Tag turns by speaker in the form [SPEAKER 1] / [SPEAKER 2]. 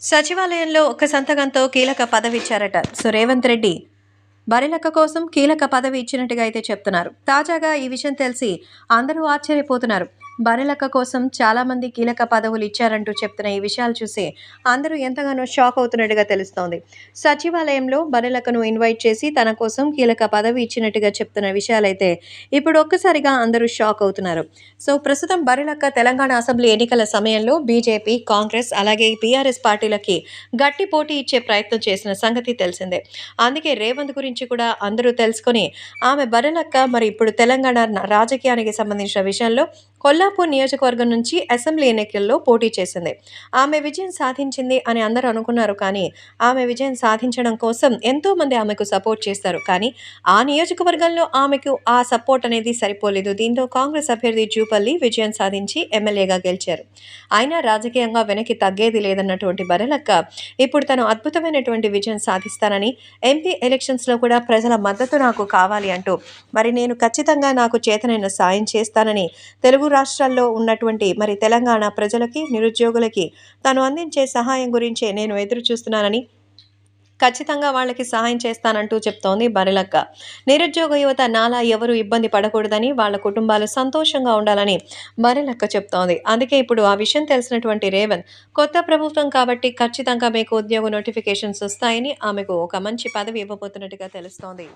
[SPEAKER 1] సచివాలయంలో ఒక సంతకంతో కీలక పదవిచ్చారట. రేవంత్ రెడ్డి బరిలెక్క కోసం కీలక పదవి ఇచ్చినట్టుగా అయితే చెప్తున్నారు. తాజాగా ఈ విషయం తెలిసి అందరూ ఆశ్చర్యపోతున్నారు. బరిలెక్క కోసం చాలా మంది కీలక పదవులు ఇచ్చారంటూ చెప్తున్న ఈ విషయాలు చూసి అందరూ ఎంతగానో షాక్ అవుతున్నట్టుగా తెలుస్తోంది. సచివాలయంలో బరిలెక్కను ఇన్వైట్ చేసి తన కోసం కీలక పదవి ఇచ్చినట్టుగా చెప్తున్న విషయాలైతే ఇప్పుడు ఒక్కసారిగా అందరూ షాక్ అవుతున్నారు. ప్రస్తుతం బరిలెక్క తెలంగాణ అసెంబ్లీ ఎన్నికల సమయంలో బీజేపీ, కాంగ్రెస్ అలాగే బీఆర్ఎస్ పార్టీలకి గట్టి పోటీ ఇచ్చే ప్రయత్నం చేసిన సంగతి తెలిసిందే. అందుకే రేవంత్ గురించి కూడా అందరూ తెలుసుకొని ఆమె బరిలెక్క మరి ఇప్పుడు తెలంగాణ రాజకీయానికి సంబంధించిన విషయంలో కొల్లాపూర్ నియోజకవర్గం నుంచి అసెంబ్లీ ఎన్నికల్లో పోటీ చేసింది. ఆమె విజయం సాధించింది అని అందరూ అనుకున్నారు. కానీ ఆమె విజయం సాధించడం కోసం ఎంతో మంది ఆమెకు సపోర్ట్ చేస్తారు. కానీ ఆ నియోజకవర్గంలో ఆమెకు ఆ సపోర్ట్ అనేది సరిపోలేదు. దీంతో కాంగ్రెస్ అభ్యర్థి జూపల్లి విజయం సాధించి ఎమ్మెల్యేగా గెలిచారు. అయినా రాజకీయంగా వెనక్కి తగ్గేది లేదన్నటువంటి బరిలెక్క ఇప్పుడు తను అద్భుతమైనటువంటి విజయం సాధిస్తానని, ఎంపీ ఎలక్షన్స్లో కూడా ప్రజల మద్దతు నాకు కావాలి అంటూ మరి నేను ఖచ్చితంగా నాకు చేతనైన సాయం చేస్తానని తెలుగు రాష్ట్రాల్లో ఉన్నటువంటి మరి తెలంగాణ ప్రజలకి, నిరుద్యోగులకి తను అందించే సహాయం గురించే నేను ఎదురు చూస్తున్నానని, ఖచ్చితంగా వాళ్ళకి సహాయం చేస్తానంటూ చెప్తోంది బరిలెక్క. నిరుద్యోగ యువత నాలా ఎవరు ఇబ్బంది పడకూడదని, వాళ్ళ కుటుంబాలు సంతోషంగా ఉండాలని బరిలెక్క చెప్తోంది. అందుకే ఇప్పుడు ఆ విషయం తెలిసినటువంటి రేవంత్ కొత్త ప్రభుత్వం కాబట్టి ఖచ్చితంగా మీకు ఉద్యోగ నోటిఫికేషన్స్ వస్తాయని ఆమెకు ఒక మంచి పదవి ఇవ్వబోతున్నట్టుగా తెలుస్తోంది.